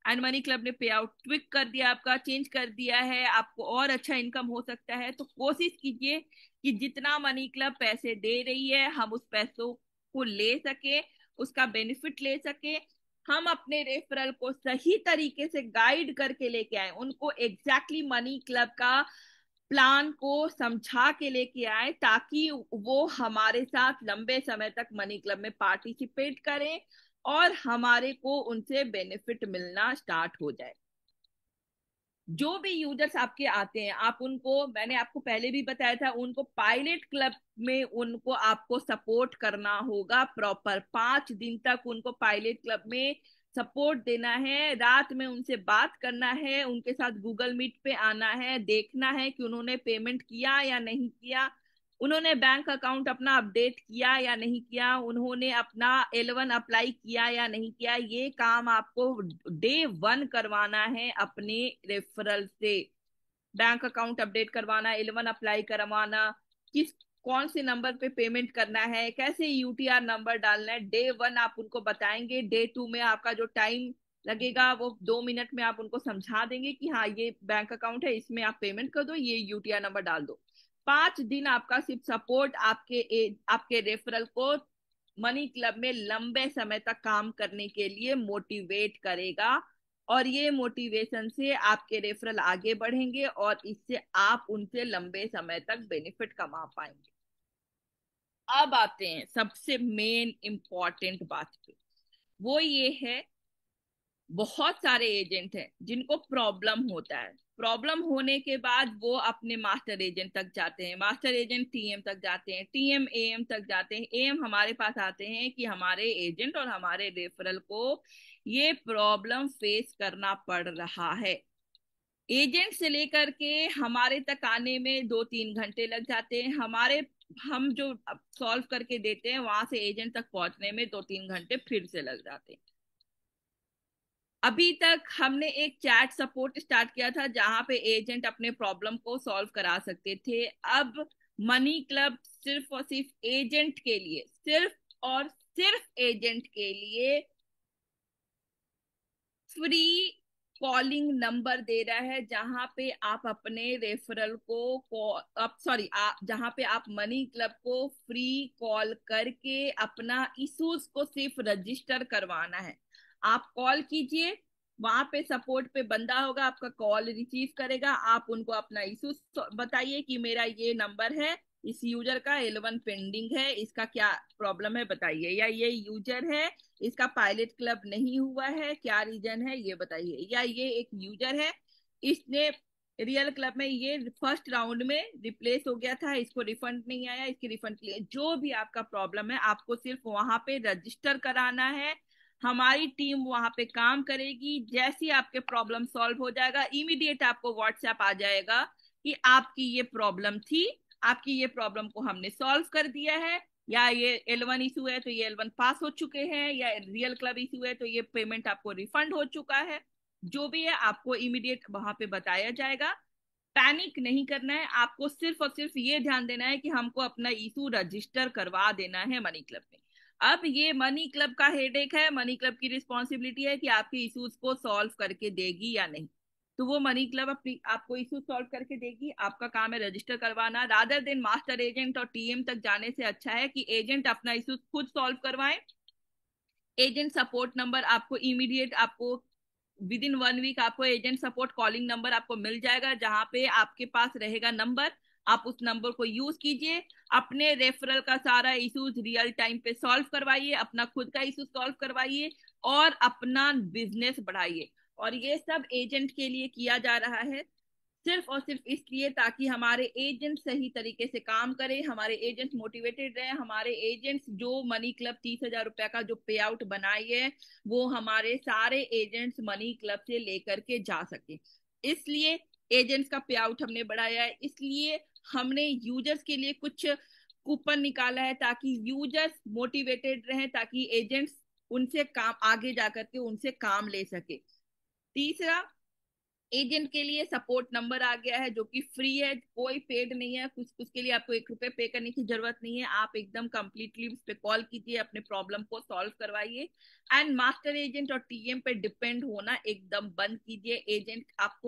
एंड मनी क्लब ने पे आउट ट्विक कर दिया, आपका चेंज कर दिया है, आपको और अच्छा इनकम हो सकता है। तो कोशिश कीजिए कि जितना मनी क्लब पैसे दे रही है हम उस पैसों को ले सके, उसका बेनिफिट ले सके। हम अपने रेफरल को सही तरीके से गाइड करके लेके आए, उनको एग्जैक्टली मनी क्लब का प्लान को समझा के लेके आए, ताकि वो हमारे साथ लंबे समय तक मनी क्लब में पार्टिसिपेट करें और हमारे को उनसे बेनिफिट मिलना स्टार्ट हो जाए। जो भी यूजर्स आपके आते हैं आप उनको, मैंने आपको पहले भी बताया था, उनको पायलट क्लब में उनको आपको सपोर्ट करना होगा प्रॉपर 5 दिन तक। उनको पायलट क्लब में सपोर्ट देना है, रात में उनसे बात करना है, उनके साथ गूगल मीट पे आना है, देखना है कि उन्होंने पेमेंट किया या नहीं किया, उन्होंने बैंक अकाउंट अपना अपडेट किया या नहीं किया, उन्होंने अपना L1 अप्लाई किया या नहीं किया। ये काम आपको डे 1 करवाना है अपने रेफरल से। बैंक अकाउंट अपडेट करवाना, L1 अप्लाई करवाना, किस कौन से नंबर पे पेमेंट करना है, कैसे UTR नंबर डालना है, डे 1 आप उनको बताएंगे। डे 2 में आपका जो टाइम लगेगा वो 2 मिनट में आप उनको समझा देंगे कि हाँ ये बैंक अकाउंट है, इसमें आप पेमेंट कर दो, ये UTR नंबर डाल दो। 5 दिन आपका सिर्फ सपोर्ट आपके रेफरल को मनी क्लब में लंबे समय तक काम करने के लिए मोटिवेट करेगा। और ये मोटिवेशन से आपके रेफरल आगे बढ़ेंगे और इससे आप उनसे लंबे समय तक बेनिफिट कमा पाएंगे। अब आते हैं सबसे मेन इंपॉर्टेंट बात पे, वो ये है बहुत सारे एजेंट हैं जिनको प्रॉब्लम होता है। प्रॉब्लम होने के बाद वो अपने मास्टर एजेंट तक जाते हैं, मास्टर एजेंट टीएम तक जाते हैं, टीएम एएम तक जाते हैं, एएम हमारे पास आते हैं कि हमारे एजेंट और हमारे रेफरल को ये प्रॉब्लम फेस करना पड़ रहा है। एजेंट से लेकर के हमारे तक आने में 2-3 घंटे लग जाते हैं, हम जो सॉल्व करके देते हैं वहां से एजेंट तक पहुंचने में 2-3 घंटे फिर से लग जाते हैं। अभी तक हमने एक चैट सपोर्ट स्टार्ट किया था जहां पे एजेंट अपने प्रॉब्लम को सॉल्व करा सकते थे। अब मनी क्लब सिर्फ और सिर्फ एजेंट के लिए, सिर्फ और सिर्फ एजेंट के लिए फ्री कॉलिंग नंबर दे रहा है, जहां पे आप अपने रेफरल को जहां पे आप मनी क्लब को फ्री कॉल करके अपना इश्यूज को सिर्फ रजिस्टर करवाना है। आप कॉल कीजिए, वहां पे सपोर्ट पे बंदा होगा, आपका कॉल रिसीव करेगा, आप उनको अपना इशू बताइए कि मेरा ये नंबर है, इस यूजर का L1 पेंडिंग है, इसका क्या प्रॉब्लम है बताइए, या ये यूजर है इसका पायलट क्लब नहीं हुआ है, क्या रीजन है ये बताइए, या ये एक यूजर है इसने रियल क्लब में ये फर्स्ट राउंड में रिप्लेस हो गया था, इसको रिफंड नहीं आया, इसकी रिफंड के लिए जो भी आपका प्रॉब्लम है आपको सिर्फ वहां पे रजिस्टर कराना है। हमारी टीम वहां पे काम करेगी, जैसे ही आपके प्रॉब्लम सॉल्व हो जाएगा इमीडिएट आपको व्हाट्सएप आ जाएगा कि आपकी ये प्रॉब्लम थी, आपकी ये प्रॉब्लम को हमने सॉल्व कर दिया है, या ये L1 इशू है तो ये L1 पास हो चुके हैं, या रियल क्लब इशू है तो ये पेमेंट आपको रिफंड हो चुका है। जो भी है आपको इमीडिएट वहां पे बताया जाएगा। पैनिक नहीं करना है, आपको सिर्फ और सिर्फ ये ध्यान देना है कि हमको अपना इशू रजिस्टर करवा देना है मनी क्लब में। अब ये मनी क्लब का हेडेक है, मनी क्लब की रिस्पॉन्सिबिलिटी है कि आपके इश्यूज को सॉल्व करके देगी या नहीं। तो वो मनी क्लब अपनी आपको इशू सॉल्व करके देगी, आपका काम है रजिस्टर करवाना। रादर देन मास्टर एजेंट और टीएम तक जाने से अच्छा है कि एजेंट अपना इशू खुद सॉल्व करवाए। एजेंट सपोर्ट नंबर आपको इमीडिएट, आपको विद इन 1 वीक आपको एजेंट सपोर्ट कॉलिंग नंबर आपको मिल जाएगा, जहां पे आपके पास रहेगा नंबर, आप उस नंबर को यूज कीजिए, अपने रेफरल का सारा इश्यूज रियल टाइम पे सॉल्व करवाइए, अपना खुद का इशू सॉल्व करवाइए और अपना बिजनेस बढ़ाइए। और ये सब एजेंट के लिए किया जा रहा है, सिर्फ और सिर्फ इसलिए ताकि हमारे एजेंट सही तरीके से काम करें, हमारे एजेंट्स मोटिवेटेड रहे, हमारे एजेंट्स जो मनी क्लब 30,000 रुपया का जो पे आउट बनाई है वो हमारे सारे एजेंट्स मनी क्लब से लेकर के जा सके। इसलिए एजेंट्स का पे आउट हमने बढ़ाया है, इसलिए हमने यूजर्स के लिए कुछ कूपन निकाला है ताकि यूजर्स मोटिवेटेड रहें, ताकि एजेंट्स उनसे काम आगे जाकर के उनसे काम ले सके। तीसरा, एजेंट के लिए सपोर्ट नंबर आ गया है जो कि फ्री है, कोई पेड नहीं है, कुछ उसके लिए आपको 1 रुपए पे करने की जरूरत नहीं है, आप एकदम कंप्लीटली उस पर कॉल कीजिए, अपने प्रॉब्लम को सॉल्व करवाइए। एंड मास्टर एजेंट और टीएम पे डिपेंड होना एकदम बंद कीजिए। एजेंट आप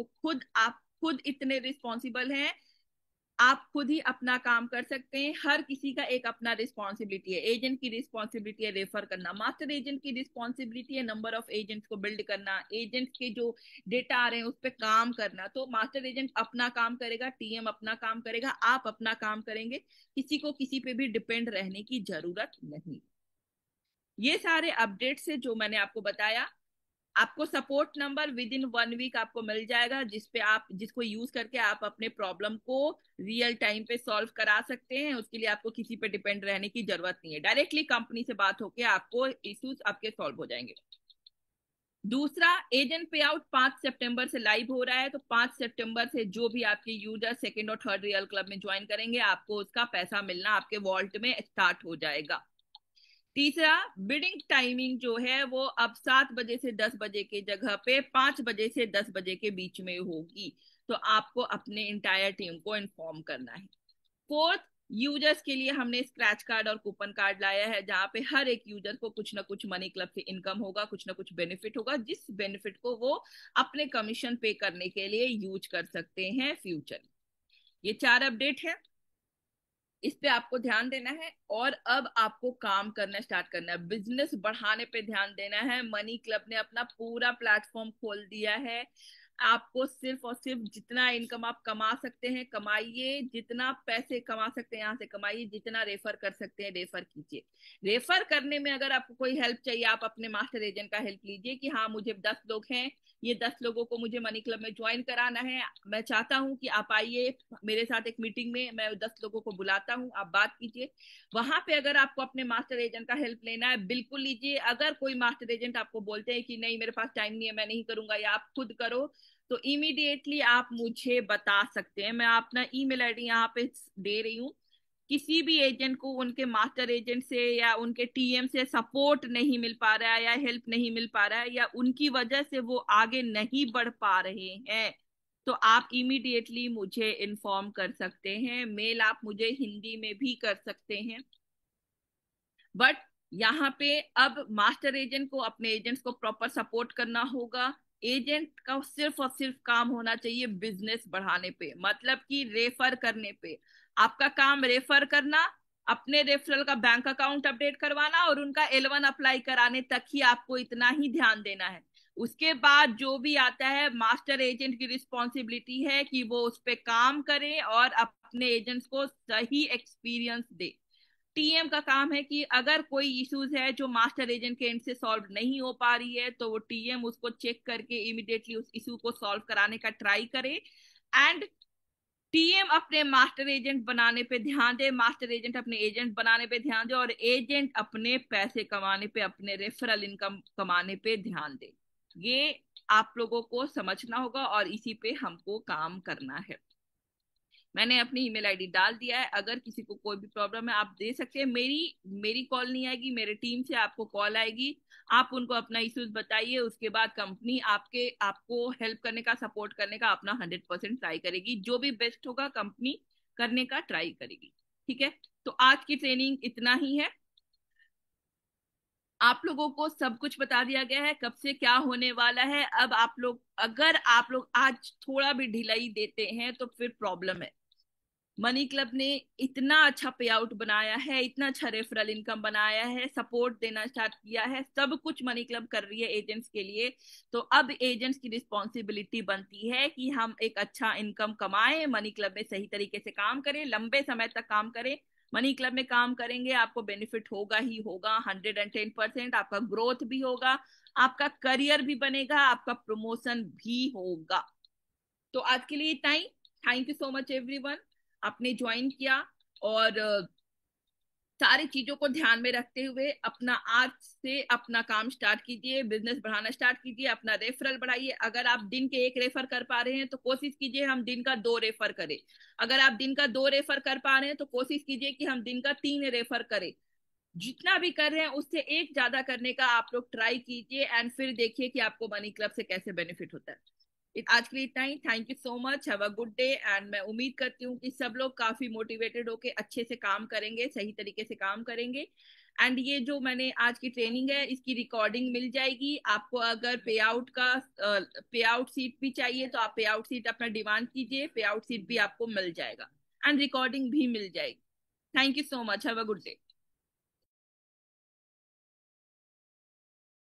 खुद इतने रिस्पॉन्सिबल हैं, आप खुद ही अपना काम कर सकते हैं, हर किसी का एक अपना रिस्पॉन्सिबिलिटी है। एजेंट की रिस्पॉन्सिबिलिटी है रेफर करना, मास्टर एजेंट की रिस्पॉन्सिबिलिटी है नंबर ऑफ एजेंट्स को बिल्ड करना, एजेंट के जो डेटा आ रहे हैं उस पर काम करना। तो मास्टर एजेंट अपना काम करेगा, टीएम अपना काम करेगा, आप अपना काम करेंगे, किसी को किसी पे भी डिपेंड रहने की जरूरत नहीं। ये सारे अपडेट्स है जो मैंने आपको बताया। आपको support number with in 1 week आपको मिल जाएगा, जिसको यूज करके आप अपने प्रॉब्लम को रियल टाइम पे सॉल्व करा सकते हैं। उसके लिए आपको किसी पे डिपेंड रहने की जरूरत नहीं है, डायरेक्टली कंपनी से बात होके आपको इश्यूज आपके सॉल्व हो जाएंगे। दूसरा, एजेंट पे आउट 5 सितंबर से लाइव हो रहा है, तो 5 सितंबर से जो भी आपके यूजर सेकेंड और थर्ड रियल क्लब में ज्वाइन करेंगे आपको उसका पैसा मिलना आपके वॉल्ट में स्टार्ट हो जाएगा। तीसरा, बिडिंग टाइमिंग जो है वो अब 7 बजे से 10 बजे के जगह पे 5 बजे से 10 बजे के बीच में होगी, तो आपको अपने इंटायर टीम को इन्फॉर्म करना है। फोर्थ, यूजर्स के लिए हमने स्क्रैच कार्ड और कूपन कार्ड लाया है, जहां पे हर एक यूजर को कुछ ना कुछ मनी क्लब से इनकम होगा, कुछ ना कुछ बेनिफिट होगा, जिस बेनिफिट को वो अपने कमीशन पे करने के लिए यूज कर सकते हैं फ्यूचर। ये 4 अपडेट है, इस पे आपको ध्यान देना है और अब आपको काम करना स्टार्ट करना है, बिजनेस बढ़ाने पे ध्यान देना है। मनी क्लब ने अपना पूरा प्लेटफॉर्म खोल दिया है, आपको सिर्फ और सिर्फ जितना इनकम आप कमा सकते हैं कमाइए, जितना पैसे कमा सकते हैं यहाँ से कमाइए, जितना रेफर कर सकते हैं रेफर कीजिए। रेफर करने में अगर आपको कोई हेल्प चाहिए, आप अपने मास्टर एजेंट का हेल्प लीजिए कि हाँ मुझे 10 लोग हैं, ये 10 लोगों को मुझे मनी क्लब में ज्वाइन कराना है, मैं चाहता हूँ कि आप आइए मेरे साथ एक मीटिंग में, मैं 10 लोगों को बुलाता हूँ, आप बात कीजिए। वहां पे अगर आपको अपने मास्टर एजेंट का हेल्प लेना है बिल्कुल लीजिए। अगर कोई मास्टर एजेंट आपको बोलते हैं कि नहीं मेरे पास टाइम नहीं है मैं नहीं करूंगा या आप खुद करो, तो इमीडिएटली आप मुझे बता सकते हैं। मैं अपना ईमेल आईडी यहाँ पे दे रही हूँ। किसी भी एजेंट को उनके मास्टर एजेंट से या उनके टीएम से सपोर्ट नहीं मिल पा रहा है या हेल्प नहीं मिल पा रहा है या उनकी वजह से वो आगे नहीं बढ़ पा रहे हैं, तो आप इमीडिएटली मुझे इन्फॉर्म कर सकते हैं। मेल आप मुझे हिंदी में भी कर सकते हैं। बट यहाँ पे अब मास्टर एजेंट को अपने एजेंट्स को प्रॉपर सपोर्ट करना होगा। एजेंट का सिर्फ और सिर्फ काम होना चाहिए बिजनेस बढ़ाने पे, मतलब कि रेफर करने पे। आपका काम रेफर करना, अपने रेफरल का बैंक अकाउंट अपडेट करवाना और उनका L1 अप्लाई कराने तक ही आपको इतना ही ध्यान देना है। उसके बाद जो भी आता है मास्टर एजेंट की रिस्पॉन्सिबिलिटी है कि वो उस पर काम करे और अपने एजेंट्स को सही एक्सपीरियंस दे। टीएम का काम है कि अगर कोई इश्यूज है जो मास्टर एजेंट के एंड से सॉल्व नहीं हो पा रही है तो वो टीएम उसको चेक करके इमिडिएटली उस इशू को सॉल्व कराने का ट्राई करे। एंड टीएम अपने मास्टर एजेंट बनाने पे ध्यान दे, मास्टर एजेंट अपने एजेंट बनाने पे ध्यान दे और एजेंट अपने पैसे कमाने पे, अपने रेफरल इनकम कमाने पे ध्यान दे। ये आप लोगों को समझना होगा और इसी पे हमको काम करना है। मैंने अपनी ईमेल आईडी डाल दिया है, अगर किसी को कोई भी प्रॉब्लम है आप दे सकते हैं। मेरी मेरी कॉल नहीं आएगी, मेरे टीम से आपको कॉल आएगी। आप उनको अपना इश्यूज बताइए, उसके बाद कंपनी आपको हेल्प करने का, सपोर्ट करने का अपना 100% ट्राई करेगी। जो भी बेस्ट होगा कंपनी करने का ट्राई करेगी। ठीक है, तो आज की ट्रेनिंग इतना ही है। आप लोगों को सब कुछ बता दिया गया है कब से क्या होने वाला है। अब आप लोग, अगर आप लोग आज थोड़ा भी ढिलाई देते हैं तो फिर प्रॉब्लम है। मनी क्लब ने इतना अच्छा पे आउट बनाया है, इतना अच्छा रेफरल इनकम बनाया है, सपोर्ट देना स्टार्ट किया है, सब कुछ मनी क्लब कर रही है एजेंट्स के लिए। तो अब एजेंट्स की रिस्पॉन्सिबिलिटी बनती है कि हम एक अच्छा इनकम कमाएं, मनी क्लब में सही तरीके से काम करें, लंबे समय तक काम करें। मनी क्लब में काम करेंगे आपको बेनिफिट होगा ही होगा, 110%। आपका ग्रोथ भी होगा, आपका करियर भी बनेगा, आपका प्रमोशन भी होगा। तो आज के लिए इतना ही। Thank you so much everyone, आपने ज्वाइन किया। और सारी चीजों को ध्यान में रखते हुए अपना आज से अपना काम स्टार्ट कीजिए, बिजनेस बढ़ाना स्टार्ट कीजिए, अपना रेफरल बढ़ाइए। अगर आप दिन के 1 रेफर कर पा रहे हैं तो कोशिश कीजिए हम दिन का 2 रेफर करें। अगर आप दिन का 2 रेफर कर पा रहे हैं तो कोशिश कीजिए कि हम दिन का 3 रेफर करें। जितना भी कर रहे हैं उससे एक ज्यादा करने का आप लोग ट्राई कीजिए एंड फिर देखिए कि आपको मनी क्लब से कैसे बेनिफिट होता है। आज के लिए इतना ही। Thank you so much, have a good day. And मैं उम्मीद करती हूँ कि सब लोग काफी मोटिवेटेड होके अच्छे से काम करेंगे, सही तरीके से काम करेंगे। एंड ये जो मैंने आज की ट्रेनिंग है इसकी रिकॉर्डिंग मिल जाएगी आपको। अगर पे आउट का पे आउट सीट भी चाहिए तो आप पे आउट सीट अपना डिमांड कीजिए, पे आउट सीट भी आपको मिल जाएगा एंड रिकॉर्डिंग भी मिल जाएगी। Thank you so much, have a good day.